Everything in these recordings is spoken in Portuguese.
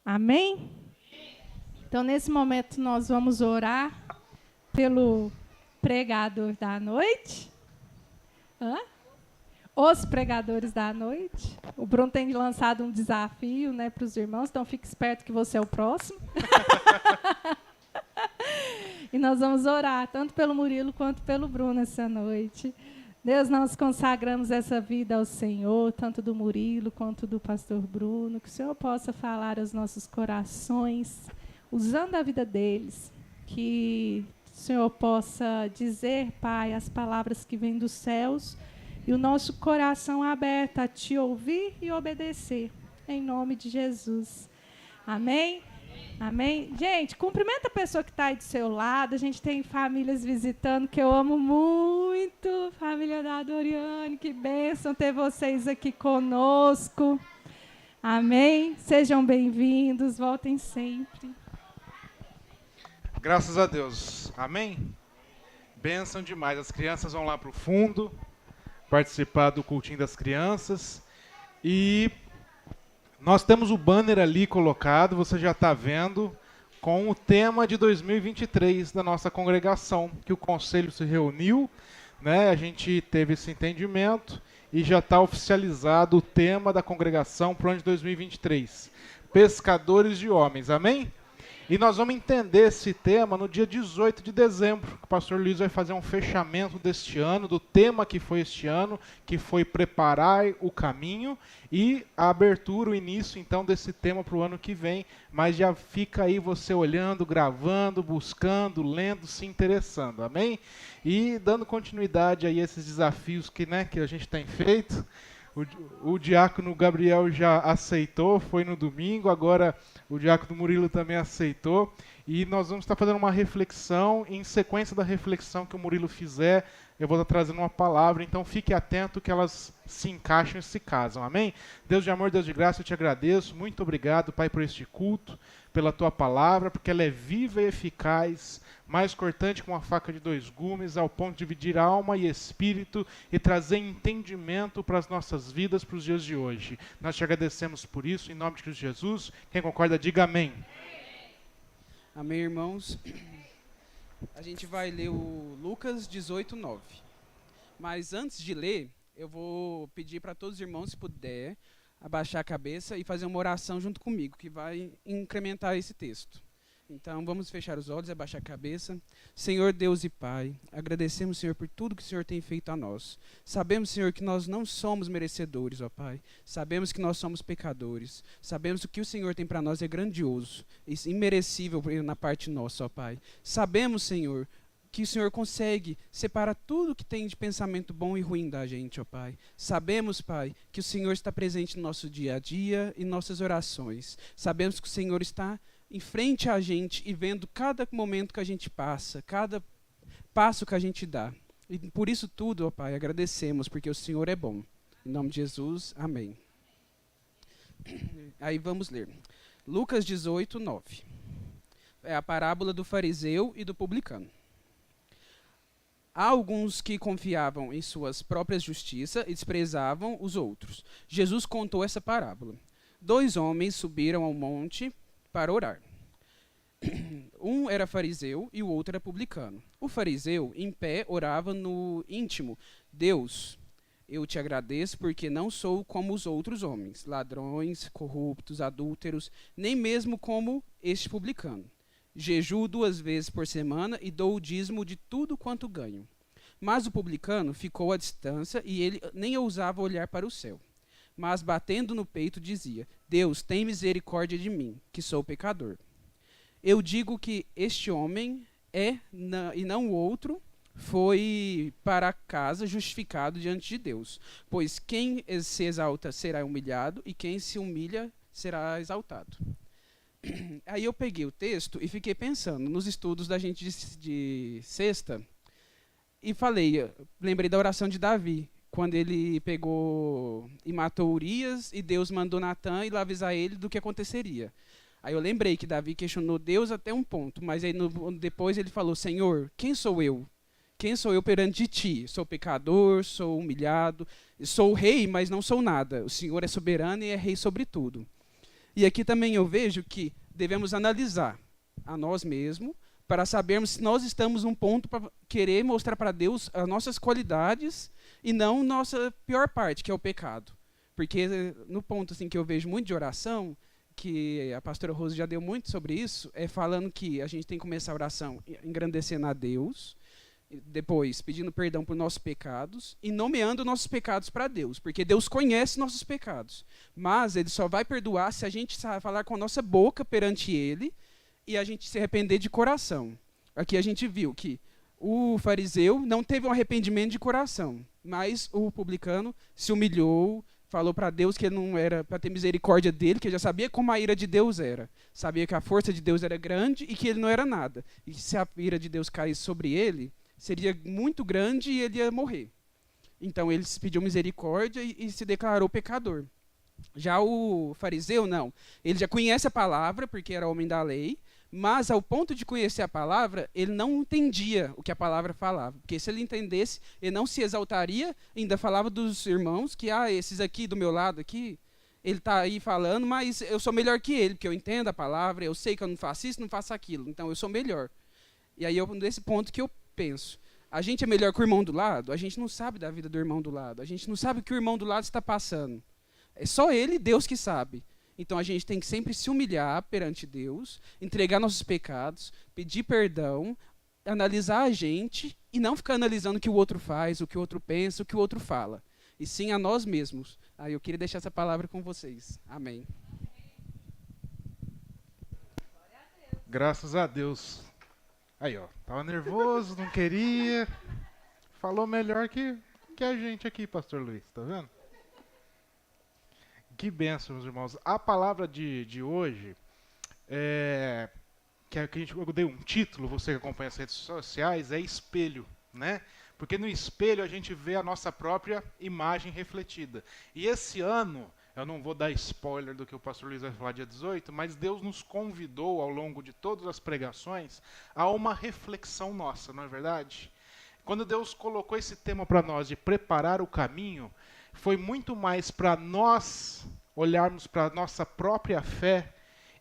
Amém? Então, nesse momento, nós vamos orar pelo pregador da noite. Os pregadores da noite. O Bruno tem lançado um desafio, né, para os irmãos, então fique esperto que você é o próximo. E nós vamos orar, tanto pelo Murilo quanto pelo Bruno essa noite. Deus, nós consagramos essa vida ao Senhor, tanto do Murilo quanto do pastor Bruno, que o Senhor possa falar aos nossos corações, usando a vida deles, que o Senhor possa dizer, Pai, as palavras que vêm dos céus e o nosso coração aberto a Te ouvir e obedecer, em nome de Jesus. Amém? Amém? Gente, cumprimenta a pessoa que está aí do seu lado. A gente tem famílias visitando que eu amo muito. Família da Doriane, que bênção ter vocês aqui conosco. Amém? Sejam bem-vindos, voltem sempre. Graças a Deus. Amém? Bênção demais. As crianças vão lá para o fundo participar do cultinho das crianças. E nós temos o banner ali colocado, você já está vendo, com o tema de 2023 da nossa congregação, que o conselho se reuniu, né? A gente teve esse entendimento e já está oficializado o tema da congregação para o ano de 2023. Pescadores de homens, amém? E nós vamos entender esse tema no dia 18 de dezembro, que o pastor Luiz vai fazer um fechamento deste ano, do tema que foi este ano, que foi preparar o caminho, e a abertura, o início, então, desse tema para o ano que vem. Mas já fica aí você olhando, gravando, buscando, lendo, se interessando, amém? E dando continuidade aí a esses desafios que a gente tem feito. O diácono Gabriel já aceitou, foi no domingo, agora o diácono Murilo também aceitou. E nós vamos estar fazendo uma reflexão, e em sequência da reflexão que o Murilo fizer, eu vou estar trazendo uma palavra, então fique atento que elas se encaixam e se casam, amém? Deus de amor, Deus de graça, eu te agradeço, muito obrigado, Pai, por este culto, pela tua palavra, porque ela é viva e eficaz, mais cortante que uma faca de dois gumes, ao ponto de dividir alma e espírito e trazer entendimento para as nossas vidas, para os dias de hoje. Nós te agradecemos por isso, em nome de Cristo Jesus. Quem concorda, diga amém. Amém, irmãos. A gente vai ler o Lucas 18:9. Mas antes de ler, eu vou pedir para todos os irmãos, se puder, abaixar a cabeça e fazer uma oração junto comigo, que vai incrementar esse texto. Então, vamos fechar os olhos e abaixar a cabeça. Senhor Deus e Pai, agradecemos, Senhor, por tudo que o Senhor tem feito a nós. Sabemos, Senhor, que nós não somos merecedores, ó Pai. Sabemos que nós somos pecadores. Sabemos que o que o Senhor tem para nós é grandioso e imerecível na parte nossa, ó Pai. Sabemos, Senhor, que o Senhor consegue separar tudo que tem de pensamento bom e ruim da gente, ó Pai. Sabemos, Pai, que o Senhor está presente no nosso dia a dia e nossas orações. Sabemos que o Senhor está em frente a gente e vendo cada momento que a gente passa, cada passo que a gente dá. E por isso tudo, ó Pai, agradecemos, porque o Senhor é bom. Em nome de Jesus, amém. Aí vamos ler. Lucas 18:9. É a parábola do fariseu e do publicano. Há alguns que confiavam em suas próprias justiças e desprezavam os outros. Jesus contou essa parábola. 2 homens subiram ao monte para orar. Um era fariseu e o outro era publicano. O fariseu, em pé, orava no íntimo: Deus, eu te agradeço porque não sou como os outros homens, ladrões, corruptos, adúlteros, nem mesmo como este publicano. Jejuo 2 vezes por semana e dou o dízimo de tudo quanto ganho. Mas o publicano ficou à distância e ele nem ousava olhar para o céu. Mas batendo no peito dizia: Deus, tem misericórdia de mim, que sou pecador. Eu digo que este homem e não o outro foi para casa justificado diante de Deus. Pois quem se exalta será humilhado e quem se humilha será exaltado. Aí eu peguei o texto e fiquei pensando nos estudos da gente de sexta e lembrei da oração de Davi, quando ele pegou e matou Urias e Deus mandou Natã ir lá avisar ele do que aconteceria. Aí eu lembrei que Davi questionou Deus até um ponto, mas aí depois ele falou: Senhor, quem sou eu? Quem sou eu perante ti? Sou pecador, sou humilhado, sou rei, mas não sou nada. O Senhor é soberano e é rei sobre tudo. E aqui também eu vejo que devemos analisar a nós mesmos para sabermos se nós estamos num ponto para querer mostrar para Deus as nossas qualidades e não nossa pior parte, que é o pecado. Porque no ponto assim, que eu vejo muito de oração, que a pastora Rose já deu muito sobre isso, é falando que a gente tem que começar a oração engrandecendo a Deus, depois pedindo perdão por nossos pecados e nomeando nossos pecados para Deus, porque Deus conhece nossos pecados, mas Ele só vai perdoar se a gente falar com a nossa boca perante Ele e a gente se arrepender de coração. Aqui a gente viu que o fariseu não teve um arrependimento de coração, mas o publicano se humilhou, falou para Deus que ele não era para ter misericórdia dele, que ele já sabia como a ira de Deus era. Sabia que a força de Deus era grande e que ele não era nada. E que se a ira de Deus caísse sobre ele, seria muito grande e ele ia morrer. Então ele pediu misericórdia e se declarou pecador. Já o fariseu, não. Ele já conhece a palavra, porque era homem da lei, mas ao ponto de conhecer a palavra, ele não entendia o que a palavra falava. Porque se ele entendesse, ele não se exaltaria, ainda falava dos irmãos que, esses aqui do meu lado aqui, ele está aí falando, mas eu sou melhor que ele, porque eu entendo a palavra, eu sei que eu não faço isso, não faço aquilo, então eu sou melhor. E aí, nesse ponto que eu penso, a gente é melhor que o irmão do lado? A gente não sabe da vida do irmão do lado, a gente não sabe o que o irmão do lado está passando. É só ele, Deus, que sabe. Então a gente tem que sempre se humilhar perante Deus, entregar nossos pecados, pedir perdão, analisar a gente e não ficar analisando o que o outro faz, o que o outro pensa, o que o outro fala. E sim a nós mesmos. Aí eu queria deixar essa palavra com vocês. Amém. Graças a Deus. Aí, ó. Tava nervoso, não queria. Falou melhor que a gente aqui, pastor Luiz. Tá vendo? Que bênção, meus irmãos. A palavra de hoje, eu dei um título, você que acompanha as redes sociais, é espelho, né? Porque no espelho a gente vê a nossa própria imagem refletida. E esse ano, eu não vou dar spoiler do que o pastor Luiz vai falar dia 18, mas Deus nos convidou ao longo de todas as pregações a uma reflexão nossa, não é verdade? Quando Deus colocou esse tema para nós de preparar o caminho, foi muito mais para nós olharmos para a nossa própria fé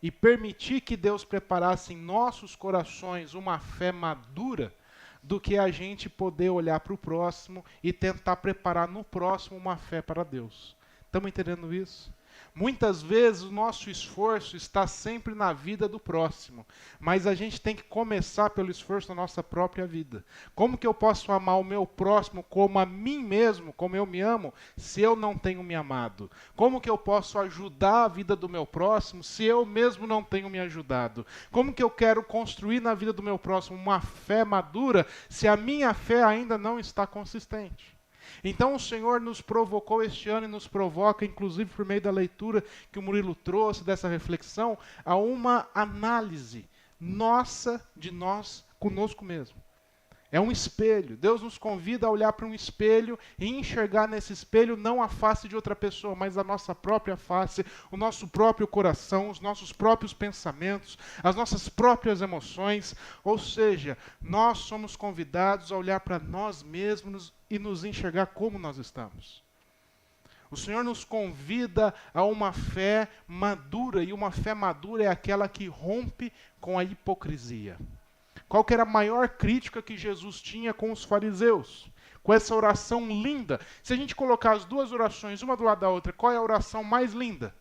e permitir que Deus preparasse em nossos corações uma fé madura, do que a gente poder olhar para o próximo e tentar preparar no próximo uma fé para Deus. Estamos entendendo isso? Muitas vezes o nosso esforço está sempre na vida do próximo, mas a gente tem que começar pelo esforço da nossa própria vida. Como que eu posso amar o meu próximo como a mim mesmo, como eu me amo, se eu não tenho me amado? Como que eu posso ajudar a vida do meu próximo se eu mesmo não tenho me ajudado? Como que eu quero construir na vida do meu próximo uma fé madura se a minha fé ainda não está consistente? Então o Senhor nos provocou este ano e nos provoca, inclusive por meio da leitura que o Murilo trouxe, dessa reflexão, a uma análise nossa, de nós, conosco mesmo. É um espelho. Deus nos convida a olhar para um espelho e enxergar nesse espelho não a face de outra pessoa, mas a nossa própria face, o nosso próprio coração, os nossos próprios pensamentos, as nossas próprias emoções. Ou seja, nós somos convidados a olhar para nós mesmos e nos enxergar como nós estamos. O Senhor nos convida a uma fé madura, e uma fé madura é aquela que rompe com a hipocrisia. Qual que era a maior crítica que Jesus tinha com os fariseus? Com essa oração linda. Se a gente colocar as duas orações, uma do lado da outra, qual é a oração mais linda?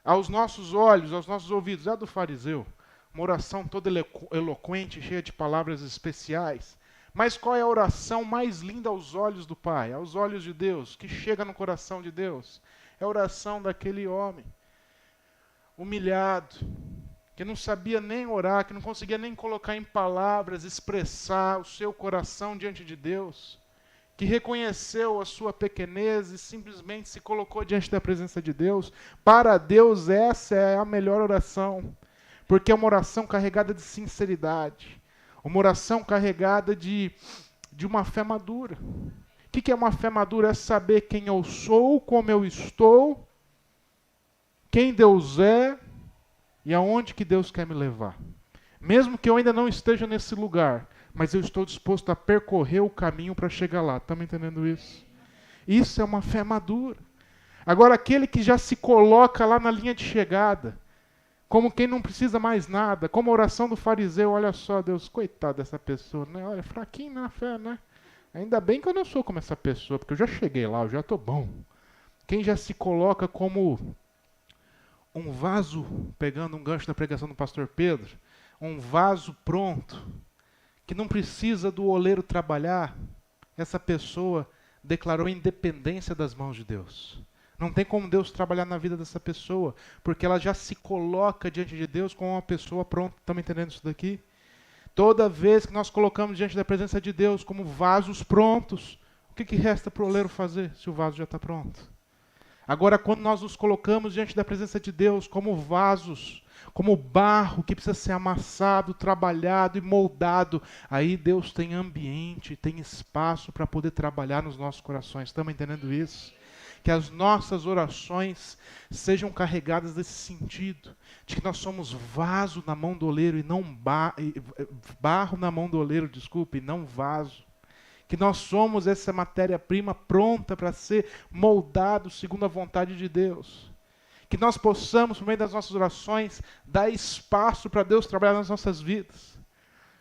Aos nossos olhos, aos nossos ouvidos, é a do fariseu. Uma oração toda eloquente, cheia de palavras especiais. Mas qual é a oração mais linda aos olhos do Pai, aos olhos de Deus, que chega no coração de Deus? É a oração daquele homem, humilhado, que não sabia nem orar, que não conseguia nem colocar em palavras, expressar o seu coração diante de Deus, que reconheceu a sua pequenez e simplesmente se colocou diante da presença de Deus. Para Deus essa é a melhor oração, porque é uma oração carregada de sinceridade, uma oração carregada de uma fé madura. O que é uma fé madura? É saber quem eu sou, como eu estou, quem Deus é e aonde que Deus quer me levar. Mesmo que eu ainda não esteja nesse lugar, mas eu estou disposto a percorrer o caminho para chegar lá. Estamos entendendo isso? Isso é uma fé madura. Agora, aquele que já se coloca lá na linha de chegada, como quem não precisa mais nada, como a oração do fariseu, olha só, Deus, coitado dessa pessoa, né? Olha, fraquinho na fé, né? Ainda bem que eu não sou como essa pessoa, porque eu já cheguei lá, eu já estou bom. Quem já se coloca como um vaso, pegando um gancho da pregação do pastor Pedro, um vaso pronto, que não precisa do oleiro trabalhar, essa pessoa declarou a independência das mãos de Deus. Não tem como Deus trabalhar na vida dessa pessoa, porque ela já se coloca diante de Deus como uma pessoa pronta. Estamos entendendo isso daqui? Toda vez que nós colocamos diante da presença de Deus como vasos prontos, o que resta para o oleiro fazer se o vaso já está pronto? Agora, quando nós nos colocamos diante da presença de Deus como vasos, como barro que precisa ser amassado, trabalhado e moldado, aí Deus tem ambiente, tem espaço para poder trabalhar nos nossos corações. Estamos entendendo isso? Que as nossas orações sejam carregadas desse sentido, de que nós somos vaso na mão do oleiro e não barro na mão do oleiro, desculpe, e não vaso. Que nós somos essa matéria-prima pronta para ser moldado segundo a vontade de Deus. Que nós possamos, por meio das nossas orações, dar espaço para Deus trabalhar nas nossas vidas.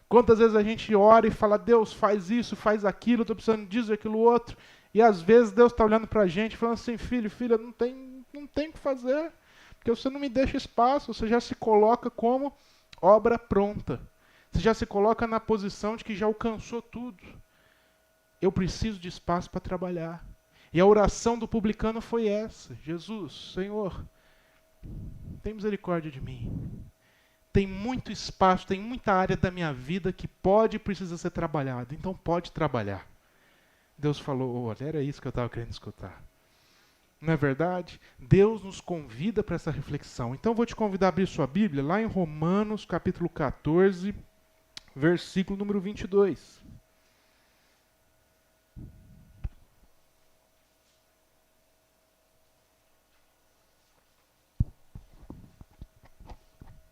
Quantas vezes a gente ora e fala, Deus, faz isso, faz aquilo, estou precisando disso e aquilo outro. E às vezes Deus está olhando para a gente falando assim, filho, filha, não tem o que fazer, porque você não me deixa espaço, você já se coloca como obra pronta. Você já se coloca na posição de que já alcançou tudo. Eu preciso de espaço para trabalhar. E a oração do publicano foi essa, Jesus, Senhor, tem misericórdia de mim. Tem muito espaço, tem muita área da minha vida que pode e precisa ser trabalhada, então pode trabalhar. Deus falou, olha, era isso que eu estava querendo escutar. Não é verdade? Deus nos convida para essa reflexão. Então eu vou te convidar a abrir sua Bíblia lá em Romanos, capítulo 14, versículo número 22.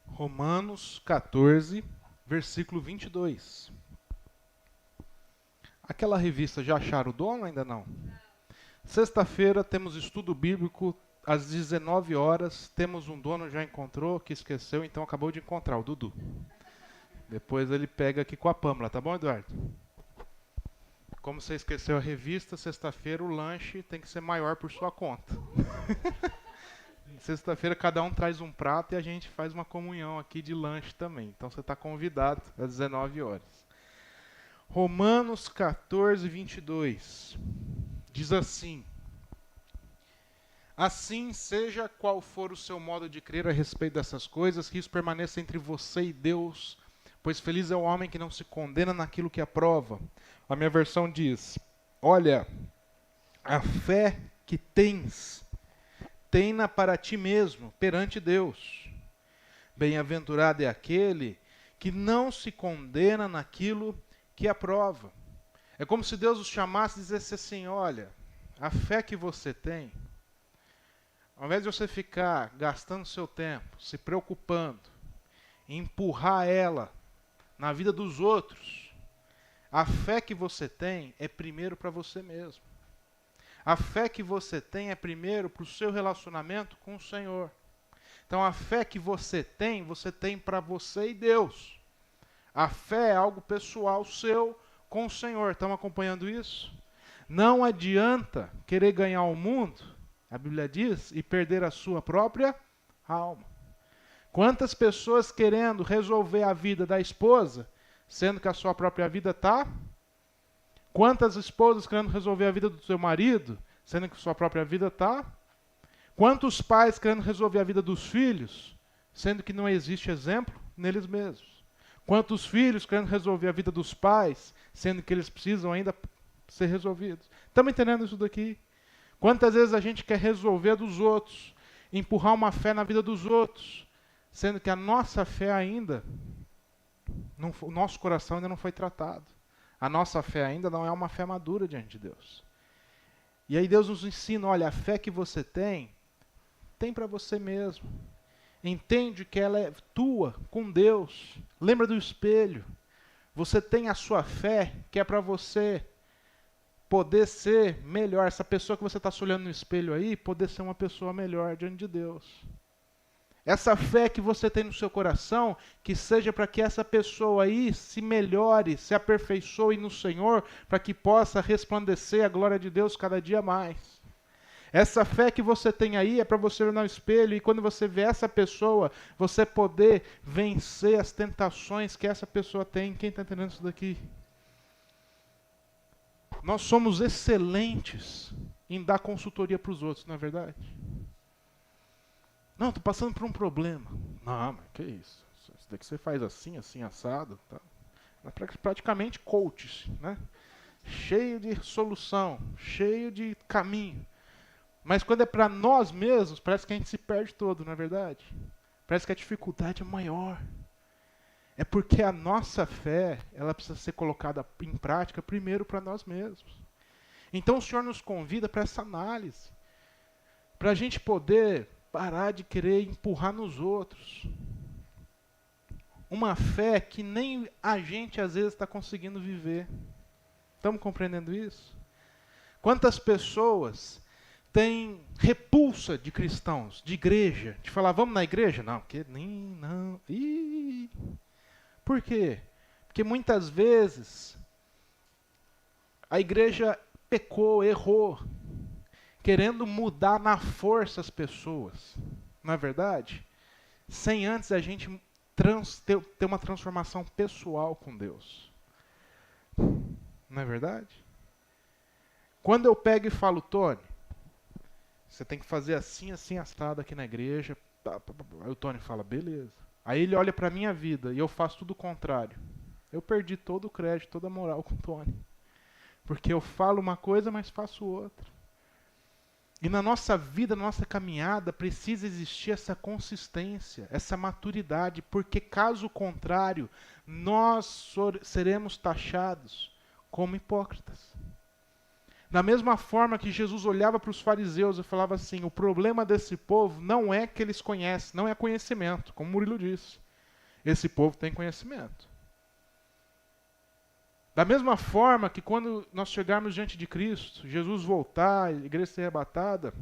Romanos 14, versículo 22. Aquela revista, já acharam o dono ou ainda não? Sexta-feira temos estudo bíblico às 19 horas. Temos um dono, já encontrou, que esqueceu, então acabou de encontrar, o Dudu. Depois ele pega aqui com a Pâmela, tá bom, Eduardo? Como você esqueceu a revista, sexta-feira o lanche tem que ser maior por sua conta. Sexta-feira cada um traz um prato e a gente faz uma comunhão aqui de lanche também. Então você está convidado às 19 horas. Romanos 14, 22. Diz assim: assim, seja qual for o seu modo de crer a respeito dessas coisas, que isso permaneça entre você e Deus, pois feliz é o homem que não se condena naquilo que aprova. A minha versão diz: olha, a fé que tens, tem-na para ti mesmo, perante Deus. Bem-aventurado é aquele que não se condena naquilo que aprova. É como se Deus os chamasse e dissesse assim, olha, a fé que você tem, ao invés de você ficar gastando seu tempo, se preocupando, em empurrar ela na vida dos outros, a fé que você tem é primeiro para você mesmo. A fé que você tem é primeiro para o seu relacionamento com o Senhor. Então a fé que você tem para você e Deus. A fé é algo pessoal seu com o Senhor. Estão acompanhando isso? Não adianta querer ganhar o mundo, a Bíblia diz, e perder a sua própria alma. Quantas pessoas querendo resolver a vida da esposa, sendo que a sua própria vida está? Quantas esposas querendo resolver a vida do seu marido, sendo que sua própria vida está? Quantos pais querendo resolver a vida dos filhos, sendo que não existe exemplo neles mesmos? Quantos filhos querendo resolver a vida dos pais, sendo que eles precisam ainda ser resolvidos? Estamos entendendo isso daqui? Quantas vezes a gente quer resolver a dos outros, empurrar uma fé na vida dos outros, sendo que a nossa fé ainda, o nosso coração ainda não foi tratado. A nossa fé ainda não é uma fé madura diante de Deus. E aí Deus nos ensina, olha, a fé que você tem para você mesmo. Entende que ela é tua, com Deus. Lembra do espelho. Você tem a sua fé, que é para você. poder ser melhor, essa pessoa que você está se olhando no espelho aí, poder ser uma pessoa melhor diante de Deus. Essa fé que você tem no seu coração, que seja para que essa pessoa aí se melhore, se aperfeiçoe no Senhor, para que possa resplandecer a glória de Deus cada dia mais. Essa fé que você tem aí é para você olhar no espelho e quando você vê essa pessoa, você poder vencer as tentações que essa pessoa tem. Quem está entendendo isso daqui? Nós somos excelentes em dar consultoria para os outros, não é verdade? Não, estou passando por um problema. Não, mas que isso? Isso daqui você faz assim, assim, assado. Tá? Praticamente coach, né? Cheio de solução, cheio de caminho. Mas quando é para nós mesmos, parece que a gente se perde todo, não é verdade? Parece que a dificuldade é maior. É porque a nossa fé, ela precisa ser colocada em prática primeiro para nós mesmos. Então o Senhor nos convida para essa análise. Para a gente poder parar de querer empurrar nos outros. Uma fé que nem a gente às vezes está conseguindo viver. Estamos compreendendo isso? Quantas pessoas têm repulsa de cristãos, de igreja, de falar, vamos na igreja? Não, porque nem, não. Ih. Por quê? Porque muitas vezes a igreja pecou, errou, querendo mudar na força as pessoas. Não é verdade? Sem antes a gente ter uma transformação pessoal com Deus. Não é verdade? Quando eu pego e falo, Tony, você tem que fazer assim, assim, assado aqui na igreja. Aí o Tony fala, beleza. Aí ele olha para a minha vida e eu faço tudo o contrário. Eu perdi todo o crédito, toda a moral com o Tony. Porque eu falo uma coisa, mas faço outra. E na nossa vida, na nossa caminhada, precisa existir essa consistência, essa maturidade, porque caso contrário, nós seremos taxados como hipócritas. Da mesma forma que Jesus olhava para os fariseus e falava assim, o problema desse povo não é que eles conhecem, não é conhecimento, como Murilo disse. Esse povo tem conhecimento. Da mesma forma que quando nós chegarmos diante de Cristo, Jesus voltar, a igreja ser arrebatada,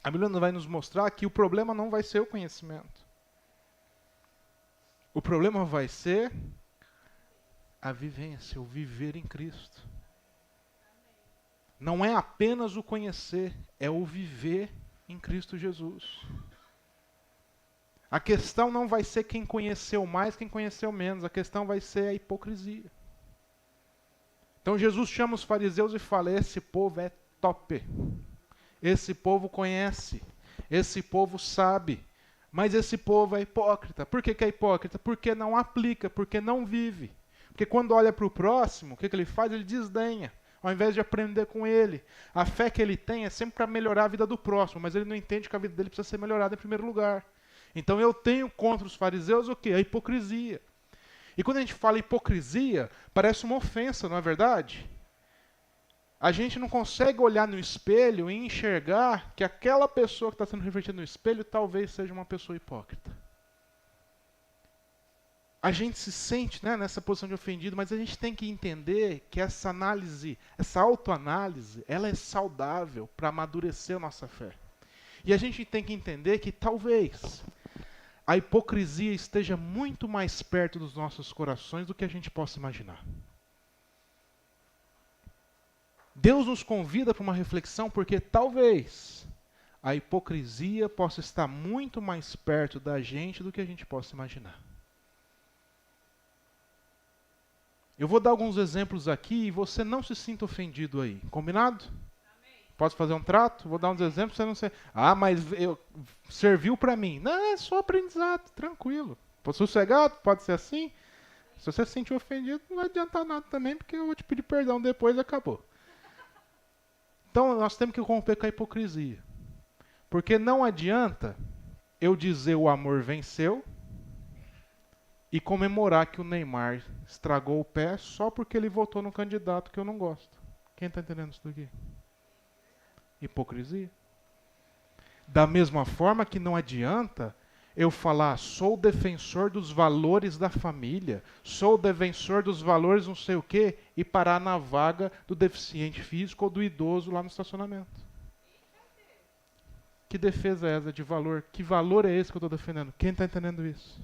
a Bíblia vai nos mostrar que o problema não vai ser o conhecimento. O problema vai ser a vivência, o viver em Cristo. Não é apenas o conhecer, é o viver em Cristo Jesus. A questão não vai ser quem conheceu mais, quem conheceu menos. A questão vai ser a hipocrisia. Então Jesus chama os fariseus e fala, esse povo é top. Esse povo conhece. Esse povo sabe. Mas esse povo é hipócrita. Por que é hipócrita? Porque não aplica, porque não vive. Porque quando olha para o próximo, o que ele faz? Ele desdenha. Ao invés de aprender com ele. A fé que ele tem é sempre para melhorar a vida do próximo, mas ele não entende que a vida dele precisa ser melhorada em primeiro lugar. Então eu tenho contra os fariseus o quê? A hipocrisia. E quando a gente fala hipocrisia, parece uma ofensa, não é verdade? A gente não consegue olhar no espelho e enxergar que aquela pessoa que está sendo refletida no espelho talvez seja uma pessoa hipócrita. A gente se sente, né, nessa posição de ofendido, mas a gente tem que entender que essa análise, essa autoanálise, ela é saudável para amadurecer a nossa fé. E a gente tem que entender que talvez a hipocrisia esteja muito mais perto dos nossos corações do que a gente possa imaginar. Deus nos convida para uma reflexão porque talvez a hipocrisia possa estar muito mais perto da gente do que a gente possa imaginar. Eu vou dar alguns exemplos aqui e você não se sinta ofendido aí. Combinado? Amém. Posso fazer um trato? Vou dar uns exemplos para você não ser... Ah, mas serviu para mim. Não, é só aprendizado, tranquilo. Sossegado, pode ser assim. Se você se sentir ofendido, não vai adiantar nada também, porque eu vou te pedir perdão depois e acabou. Então, nós temos que romper com a hipocrisia. Porque não adianta eu dizer o amor venceu e comemorar que o Neymar estragou o pé só porque ele votou no candidato que eu não gosto. Quem está entendendo isso daqui? Hipocrisia. Da mesma forma que não adianta eu falar, sou defensor dos valores da família, sou defensor dos valores não sei o quê, e parar na vaga do deficiente físico ou do idoso lá no estacionamento? Que defesa é essa de valor? Que valor é esse que eu estou defendendo? Quem está entendendo isso?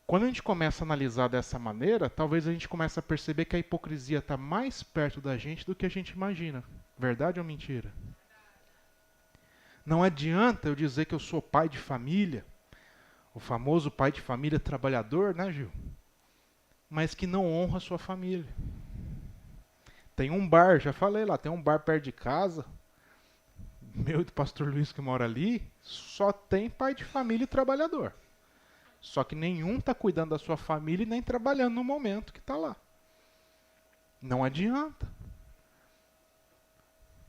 Quando a gente começa a analisar dessa maneira, talvez a gente comece a perceber que a hipocrisia está mais perto da gente do que a gente imagina. Verdade ou mentira? Não adianta eu dizer que eu sou pai de família, o famoso pai de família trabalhador, né, Gil? Mas que não honra a sua família. Tem um bar, já falei lá, tem um bar perto de casa, meu e do pastor Luiz que mora ali, só tem pai de família e trabalhador. Só que nenhum está cuidando da sua família e nem trabalhando no momento que está lá. Não adianta.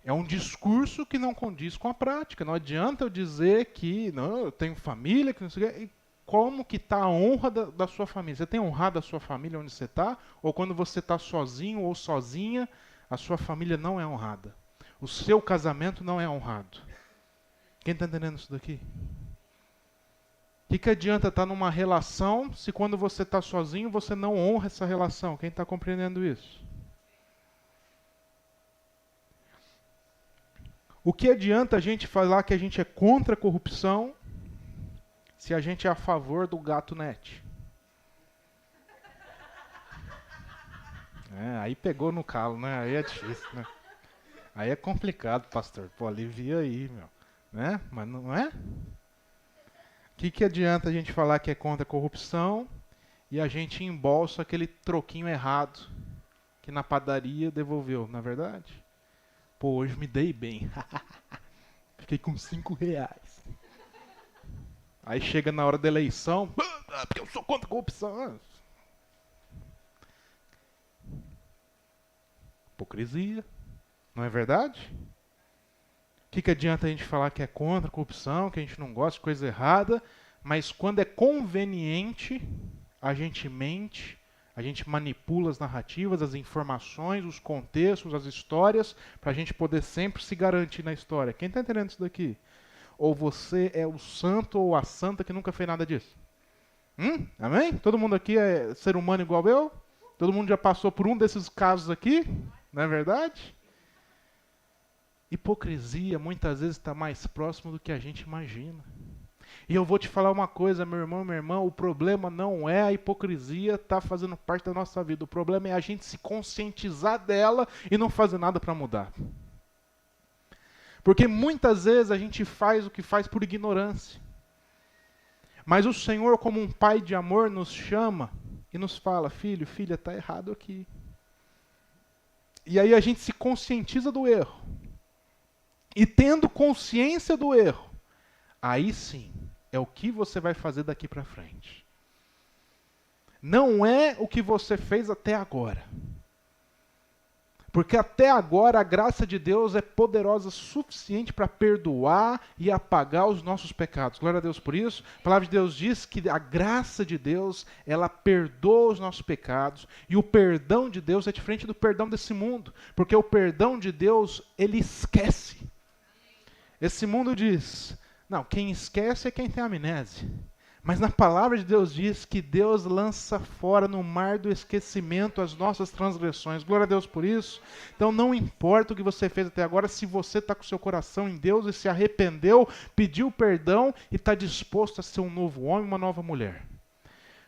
É um discurso que não condiz com a prática. Não adianta eu dizer que não, eu tenho família, que não sei o quê. E como que está a honra da sua família? Você tem honrado a sua família onde você está? Ou quando você está sozinho ou sozinha, a sua família não é honrada? O seu casamento não é honrado? Quem está entendendo isso daqui? O que adianta estar numa relação se quando você está sozinho você não honra essa relação? Quem está compreendendo isso? O que adianta a gente falar que a gente é contra a corrupção se a gente é a favor do gato net? Aí pegou no calo, né? Aí é difícil, né? Aí é complicado, pastor. Pô, alivia aí, meu. Né? Mas não é? O que adianta a gente falar que é contra a corrupção e a gente embolsa aquele troquinho errado que na padaria devolveu, não é verdade? Pô, hoje me dei bem. Fiquei com R$5. Aí chega na hora da eleição, porque eu sou contra a corrupção. Hipocrisia, não é verdade? O que adianta a gente falar que é contra a corrupção, que a gente não gosta de coisa errada, mas quando é conveniente, a gente mente, a gente manipula as narrativas, as informações, os contextos, as histórias, para a gente poder sempre se garantir na história. Quem está entendendo isso daqui? Ou você é o santo ou a santa que nunca fez nada disso? Amém? Todo mundo aqui é ser humano igual eu? Todo mundo já passou por um desses casos aqui? Não é verdade? Hipocrisia muitas vezes está mais próximo do que a gente imagina. E eu vou te falar uma coisa, meu irmão, minha irmã, o problema não é a hipocrisia estar fazendo parte da nossa vida. O problema é a gente se conscientizar dela e não fazer nada para mudar. Porque muitas vezes a gente faz o que faz por ignorância. Mas o Senhor, como um pai de amor, nos chama e nos fala, filho, filha, está errado aqui. E aí a gente se conscientiza do erro. E tendo consciência do erro, aí sim, é o que você vai fazer daqui para frente. Não é o que você fez até agora. Porque até agora a graça de Deus é poderosa o suficiente para perdoar e apagar os nossos pecados. Glória a Deus por isso. A palavra de Deus diz que a graça de Deus, ela perdoa os nossos pecados. E o perdão de Deus é diferente do perdão desse mundo. Porque o perdão de Deus, ele esquece. Esse mundo diz, não, quem esquece é quem tem amnésia. Mas na palavra de Deus diz que Deus lança fora no mar do esquecimento as nossas transgressões. Glória a Deus por isso. Então não importa o que você fez até agora, se você está com seu coração em Deus e se arrependeu, pediu perdão e está disposto a ser um novo homem, uma nova mulher.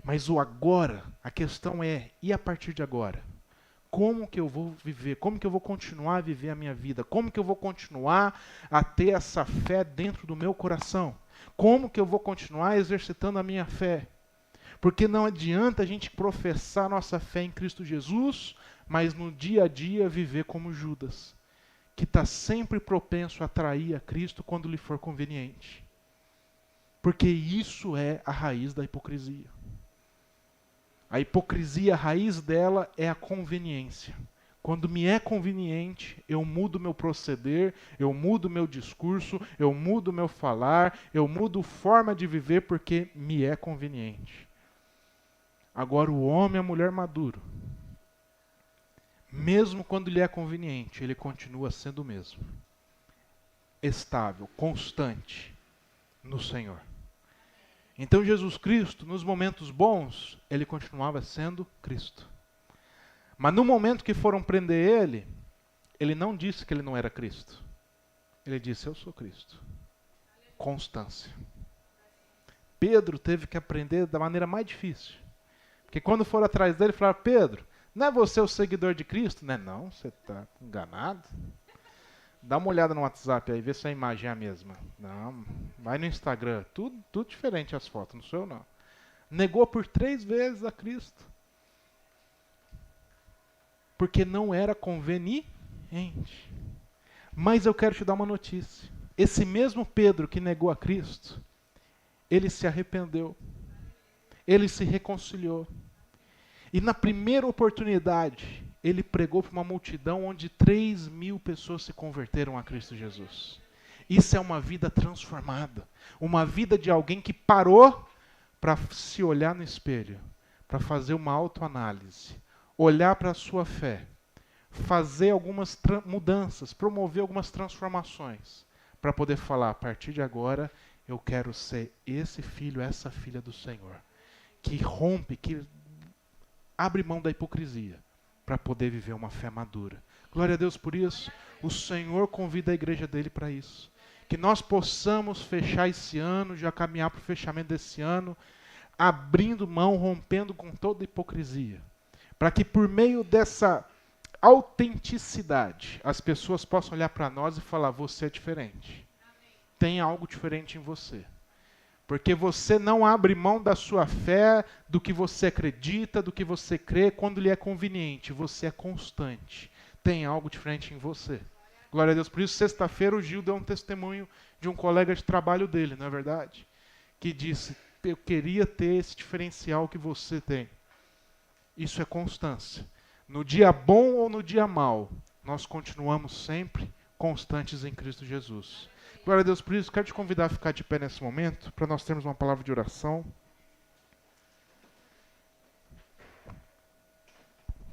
Mas o agora, a questão é, e a partir de agora? Como que eu vou viver? Como que eu vou continuar a viver a minha vida? Como que eu vou continuar a ter essa fé dentro do meu coração? Como que eu vou continuar exercitando a minha fé? Porque não adianta a gente professar nossa fé em Cristo Jesus, mas no dia a dia viver como Judas, que está sempre propenso a trair a Cristo quando lhe for conveniente. Porque isso é a raiz da hipocrisia. A hipocrisia, a raiz dela é a conveniência. Quando me é conveniente, eu mudo meu proceder, eu mudo meu discurso, eu mudo meu falar, eu mudo forma de viver porque me é conveniente. Agora o homem e a mulher maduro, mesmo quando lhe é conveniente, ele continua sendo o mesmo. Estável, constante no Senhor. Então Jesus Cristo, nos momentos bons, ele continuava sendo Cristo. Mas no momento que foram prender ele não disse que ele não era Cristo. Ele disse, eu sou Cristo. Constância. Pedro teve que aprender da maneira mais difícil. Porque quando foram atrás dele, falaram, Pedro, não é você o seguidor de Cristo? Não é não, você está enganado. Dá uma olhada no WhatsApp aí, vê se a imagem é a mesma. Não, vai no Instagram, tudo diferente as fotos, não sou eu não. Negou por 3 vezes a Cristo. Porque não era conveniente. Mas eu quero te dar uma notícia. Esse mesmo Pedro que negou a Cristo, ele se arrependeu. Ele se reconciliou. E na primeira oportunidade, ele pregou para uma multidão onde 3.000 pessoas se converteram a Cristo Jesus. Isso é uma vida transformada. Uma vida de alguém que parou para se olhar no espelho, para fazer uma autoanálise, olhar para a sua fé, fazer algumas mudanças, promover algumas transformações, para poder falar, a partir de agora, eu quero ser esse filho, essa filha do Senhor, que rompe, que abre mão da hipocrisia, para poder viver uma fé madura. Glória a Deus por isso. O Senhor convida a igreja dele para isso. Que nós possamos fechar esse ano, já caminhar para o fechamento desse ano, abrindo mão, rompendo com toda hipocrisia. Para que por meio dessa autenticidade, as pessoas possam olhar para nós e falar, você é diferente. Tem algo diferente em você. Porque você não abre mão da sua fé, do que você acredita, do que você crê, quando lhe é conveniente. Você é constante. Tem algo diferente em você. Glória a Deus. Por isso, sexta-feira, o Gil deu um testemunho de um colega de trabalho dele, não é verdade? Que disse, eu queria ter esse diferencial que você tem. Isso é constância. No dia bom ou no dia mau, nós continuamos sempre constantes em Cristo Jesus. Glória a Deus por isso. Quero te convidar a ficar de pé nesse momento, para nós termos uma palavra de oração.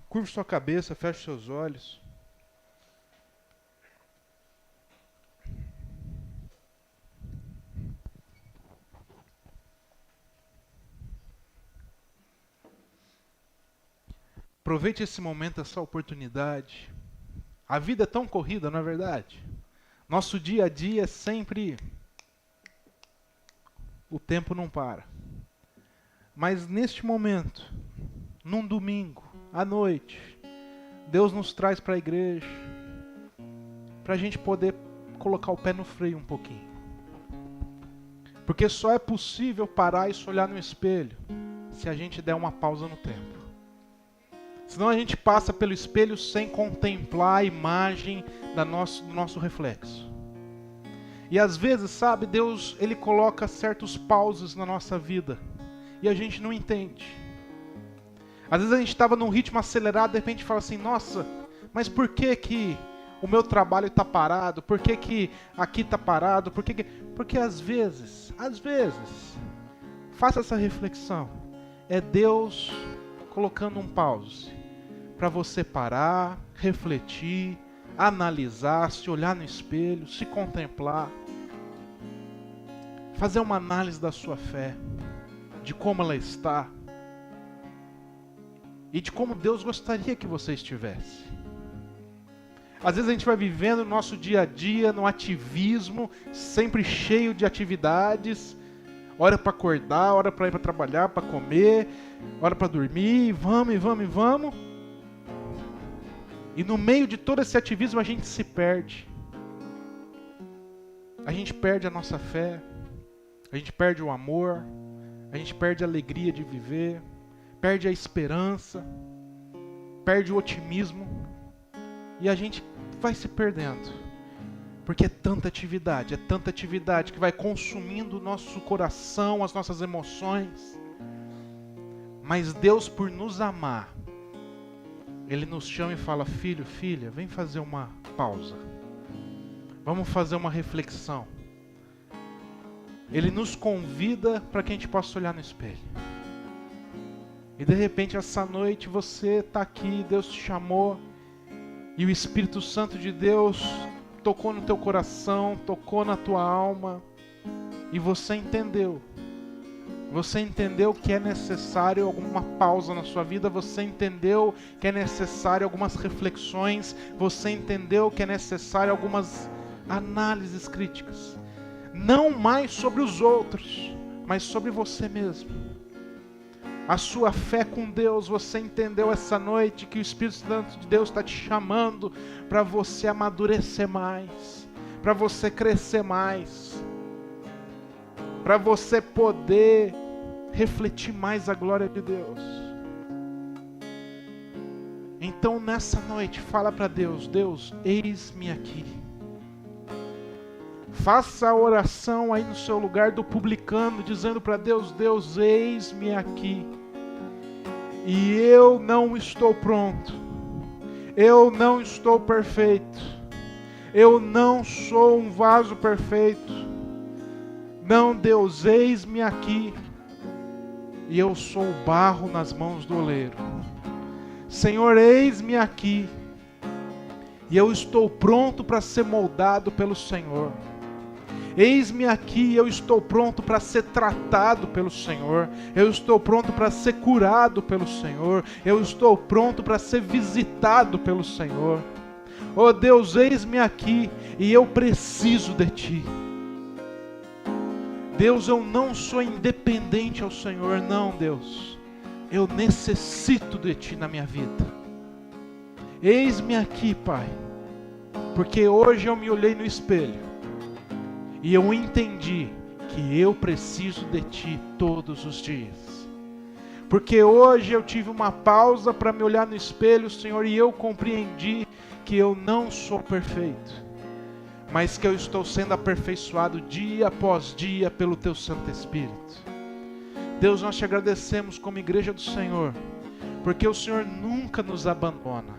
Curve sua cabeça, feche seus olhos. Aproveite esse momento, essa oportunidade. A vida é tão corrida, não é verdade? Nosso dia a dia é sempre... O tempo não para. Mas neste momento, num domingo, à noite, Deus nos traz para a igreja, para a gente poder colocar o pé no freio um pouquinho. Porque só é possível parar e se olhar no espelho se a gente der uma pausa no tempo. Senão a gente passa pelo espelho sem contemplar a imagem do nosso reflexo. E às vezes, sabe, Deus, Ele coloca certos pauses na nossa vida. E a gente não entende. Às vezes a gente estava num ritmo acelerado, de repente fala assim, nossa, mas por que o meu trabalho está parado? Por que aqui está parado? Porque às vezes, faça essa reflexão. É Deus colocando um pause para você parar, refletir, analisar, se olhar no espelho, se contemplar, fazer uma análise da sua fé, de como ela está e de como Deus gostaria que você estivesse. Às vezes a gente vai vivendo o nosso dia a dia no ativismo, sempre cheio de atividades, hora para acordar, hora para ir para trabalhar, para comer, hora para dormir, vamos. E no meio de todo esse ativismo a gente se perde. A gente perde a nossa fé, a gente perde o amor, a gente perde a alegria de viver, perde a esperança, perde o otimismo e a gente vai se perdendo. Porque é tanta atividade que vai consumindo o nosso coração, as nossas emoções. Mas Deus, por nos amar, Ele nos chama e fala, filho, filha, vem fazer uma pausa. Vamos fazer uma reflexão. Ele nos convida para que a gente possa olhar no espelho. E de repente essa noite você está aqui, Deus te chamou, e o Espírito Santo de Deus tocou no teu coração, tocou na tua alma, e você entendeu Você entendeu que é necessário alguma pausa na sua vida, você entendeu que é necessário algumas reflexões, você entendeu que é necessário algumas análises críticas. Não mais sobre os outros, mas sobre você mesmo. A sua fé com Deus, você entendeu essa noite que o Espírito Santo de Deus está te chamando para você amadurecer mais, para você crescer mais, para você poder refletir mais a glória de Deus. Então nessa noite fala para Deus: Deus, eis-me aqui. Faça a oração aí no seu lugar do publicano, dizendo para Deus: Deus, eis-me aqui. E eu não estou pronto. Eu não estou perfeito. Eu não sou um vaso perfeito. Não, Deus, eis-me aqui. E eu sou o barro nas mãos do oleiro. Senhor, eis-me aqui. E eu estou pronto para ser moldado pelo Senhor. Eis-me aqui, eu estou pronto para ser tratado pelo Senhor. Eu estou pronto para ser curado pelo Senhor. Eu estou pronto para ser visitado pelo Senhor. Oh Deus, eis-me aqui e eu preciso de Ti. Deus, eu não sou independente ao Senhor, não, Deus. Eu necessito de Ti na minha vida. Eis-me aqui, Pai, porque hoje eu me olhei no espelho e eu entendi que eu preciso de Ti todos os dias. Porque hoje eu tive uma pausa para me olhar no espelho, Senhor, e eu compreendi que eu não sou perfeito, mas que eu estou sendo aperfeiçoado dia após dia pelo Teu Santo Espírito. Deus, nós Te agradecemos como igreja do Senhor, porque o Senhor nunca nos abandona.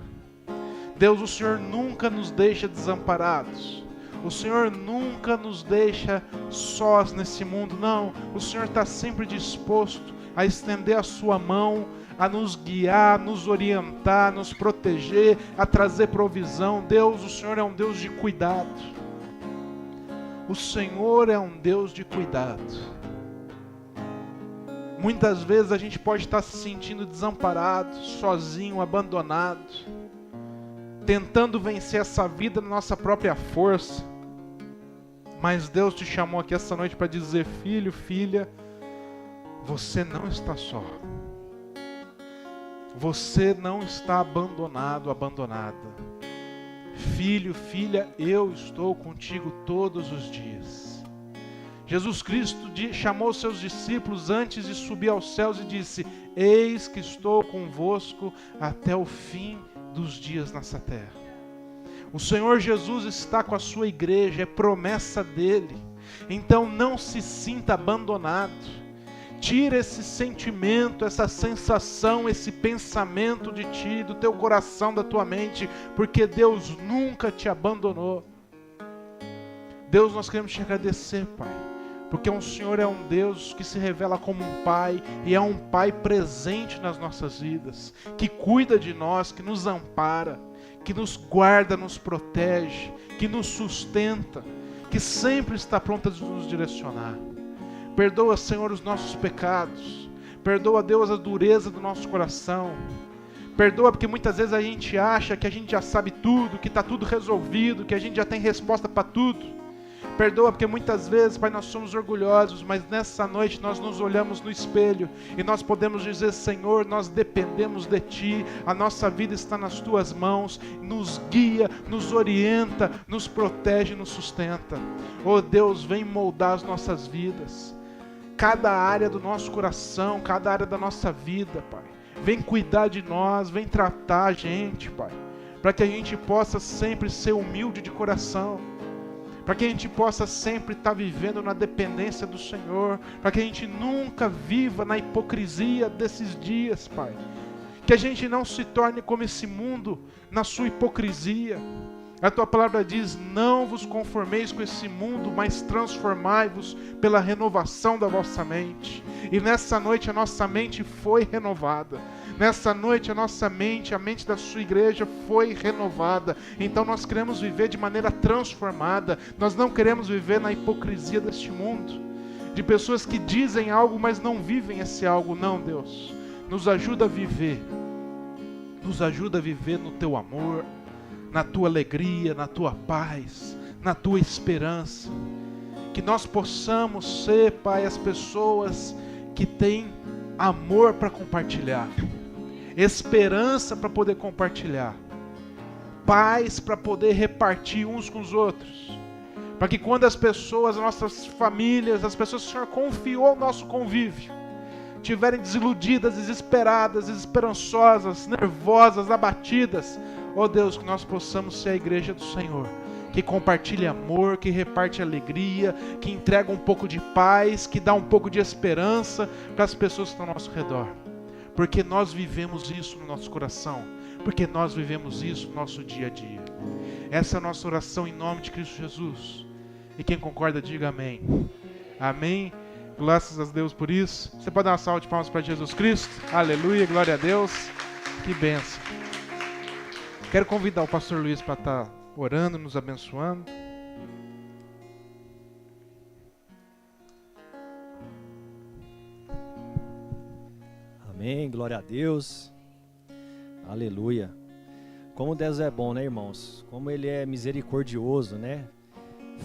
Deus, o Senhor nunca nos deixa desamparados. O Senhor nunca nos deixa sós nesse mundo, não. O Senhor está sempre disposto a estender a sua mão, a nos guiar, nos orientar, nos proteger, a trazer provisão. Deus, o Senhor é um Deus de cuidado. O Senhor é um Deus de cuidado. Muitas vezes a gente pode estar se sentindo desamparado, sozinho, abandonado, tentando vencer essa vida na nossa própria força. Mas Deus te chamou aqui essa noite para dizer: filho, filha, você não está só. Você não está abandonado, abandonada. Filho, filha, eu estou contigo todos os dias. Jesus Cristo chamou seus discípulos antes de subir aos céus e disse: eis que estou convosco até o fim dos dias nessa terra. O Senhor Jesus está com a sua igreja, é promessa dele. Então não se sinta abandonado. Tira esse sentimento, essa sensação, esse pensamento de ti, do teu coração, da tua mente, porque Deus nunca te abandonou. Deus, nós queremos te agradecer, Pai, porque o Senhor é um Deus que se revela como um Pai, e é um Pai presente nas nossas vidas, que cuida de nós, que nos ampara, que nos guarda, nos protege, que nos sustenta, que sempre está pronto a nos direcionar. Perdoa, Senhor, os nossos pecados. Perdoa, Deus, a dureza do nosso coração. Perdoa porque muitas vezes a gente acha que a gente já sabe tudo, que está tudo resolvido, que a gente já tem resposta para tudo. Perdoa porque muitas vezes, Pai, nós somos orgulhosos, mas nessa noite nós nos olhamos no espelho e nós podemos dizer: Senhor, nós dependemos de Ti, a nossa vida está nas Tuas mãos, nos guia, nos orienta, nos protege, nos sustenta. Oh Deus, vem moldar as nossas vidas, cada área do nosso coração, cada área da nossa vida, Pai. Vem cuidar de nós, vem tratar a gente, Pai, para que a gente possa sempre ser humilde de coração, para que a gente possa sempre estar vivendo na dependência do Senhor, para que a gente nunca viva na hipocrisia desses dias, Pai. Que a gente não se torne como esse mundo na sua hipocrisia. A Tua palavra diz: não vos conformeis com esse mundo, mas transformai-vos pela renovação da vossa mente. E nessa noite a nossa mente foi renovada. Nessa noite a nossa mente, a mente da sua igreja foi renovada. Então nós queremos viver de maneira transformada. Nós não queremos viver na hipocrisia deste mundo. de pessoas que dizem algo, mas não vivem esse algo. Não, Deus, nos ajuda a viver. Nos ajuda a viver no Teu amor, na Tua alegria, na Tua paz, na Tua esperança. Que nós possamos ser, Pai, as pessoas que têm amor para compartilhar, esperança para poder compartilhar, paz para poder repartir uns com os outros, para que quando as pessoas, as nossas famílias, as pessoas que o Senhor confiou ao nosso convívio, estiverem desiludidas, desesperadas, desesperançosas, nervosas, abatidas, ó Deus, que nós possamos ser a igreja do Senhor, que compartilha amor, que reparte alegria, que entrega um pouco de paz, que dá um pouco de esperança para as pessoas que estão ao nosso redor. Porque nós vivemos isso no nosso coração, porque nós vivemos isso no nosso dia a dia. Essa é a nossa oração em nome de Cristo Jesus. E quem concorda, diga amém. Amém. Graças a Deus por isso. Você pode dar uma salva de palmas para Jesus Cristo? Aleluia, glória a Deus. Que bênção. Quero convidar o pastor Luiz para estar orando, nos abençoando. Amém, glória a Deus. Aleluia. Como Deus é bom, né, irmãos? Como Ele é misericordioso, né?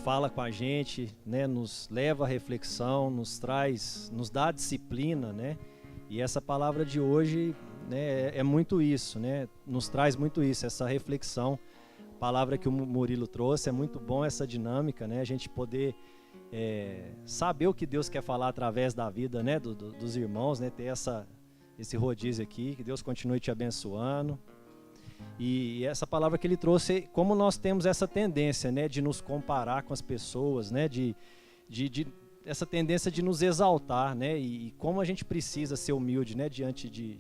Fala com a gente, né? Nos leva à reflexão, nos dá disciplina, né? E essa palavra de hoje, né, é muito isso, né? Nos traz muito isso, essa reflexão. A palavra que o Murilo trouxe, é muito bom essa dinâmica, né? A gente poder saber o que Deus quer falar através da vida, né? Dos irmãos, né? Ter esse rodízio aqui, que Deus continue te abençoando. E essa palavra que ele trouxe, como nós temos essa tendência, né, de nos comparar com as pessoas, né, de essa tendência de nos exaltar, né, e como a gente precisa ser humilde, né, diante de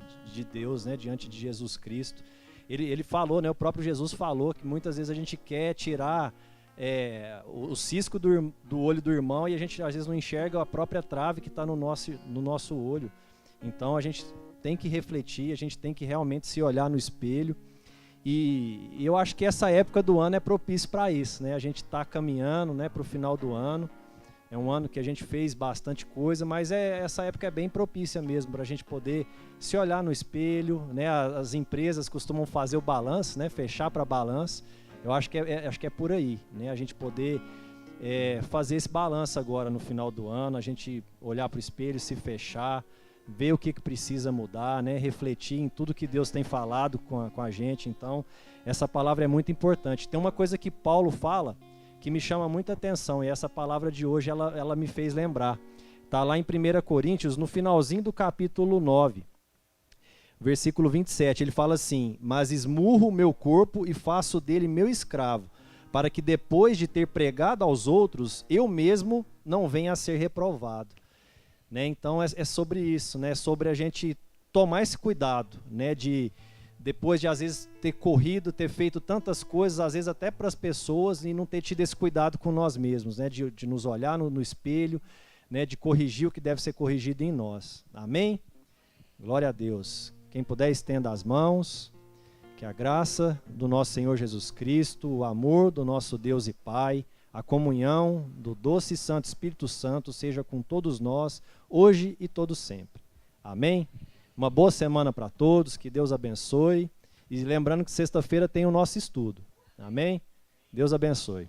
Deus, né, diante de Jesus Cristo. Ele falou, né, o próprio Jesus falou que muitas vezes a gente quer tirar o cisco do olho do irmão e a gente às vezes não enxerga a própria trave que está no nosso olho. Então a gente tem que refletir, a gente tem que realmente se olhar no espelho. E eu acho que essa época do ano é propício para isso, né? A gente está caminhando, né, para o final do ano. É um ano que a gente fez bastante coisa, mas essa época é bem propícia mesmo para a gente poder se olhar no espelho, né? As empresas costumam fazer o balanço, né? Fechar para balanço. Eu acho que é por aí, né? A gente poder fazer esse balanço agora no final do ano, a gente olhar para o espelho, se fechar, ver o que precisa mudar, né? Refletir em tudo que Deus tem falado com a gente. Então, essa palavra é muito importante. Tem uma coisa que Paulo fala que me chama muita atenção, e essa palavra de hoje ela me fez lembrar. Está lá em 1 Coríntios, no finalzinho do capítulo 9, versículo 27, ele fala assim: mas esmurro o meu corpo e faço dele meu escravo, para que depois de ter pregado aos outros, eu mesmo não venha a ser reprovado. Né? Então é sobre isso, né? Sobre a gente tomar esse cuidado, né? Depois de às vezes ter corrido, ter feito tantas coisas, às vezes até para as pessoas, e não ter tido esse cuidado com nós mesmos, né? De nos olhar no espelho, né? De corrigir o que deve ser corrigido em nós. Amém? Glória a Deus. Quem puder, estenda as mãos. Que a graça do nosso Senhor Jesus Cristo, o amor do nosso Deus e Pai, a comunhão do doce e santo Espírito Santo seja com todos nós, hoje e todo sempre. Amém? Uma boa semana para todos, que Deus abençoe. E lembrando que sexta-feira tem o nosso estudo. Amém? Deus abençoe.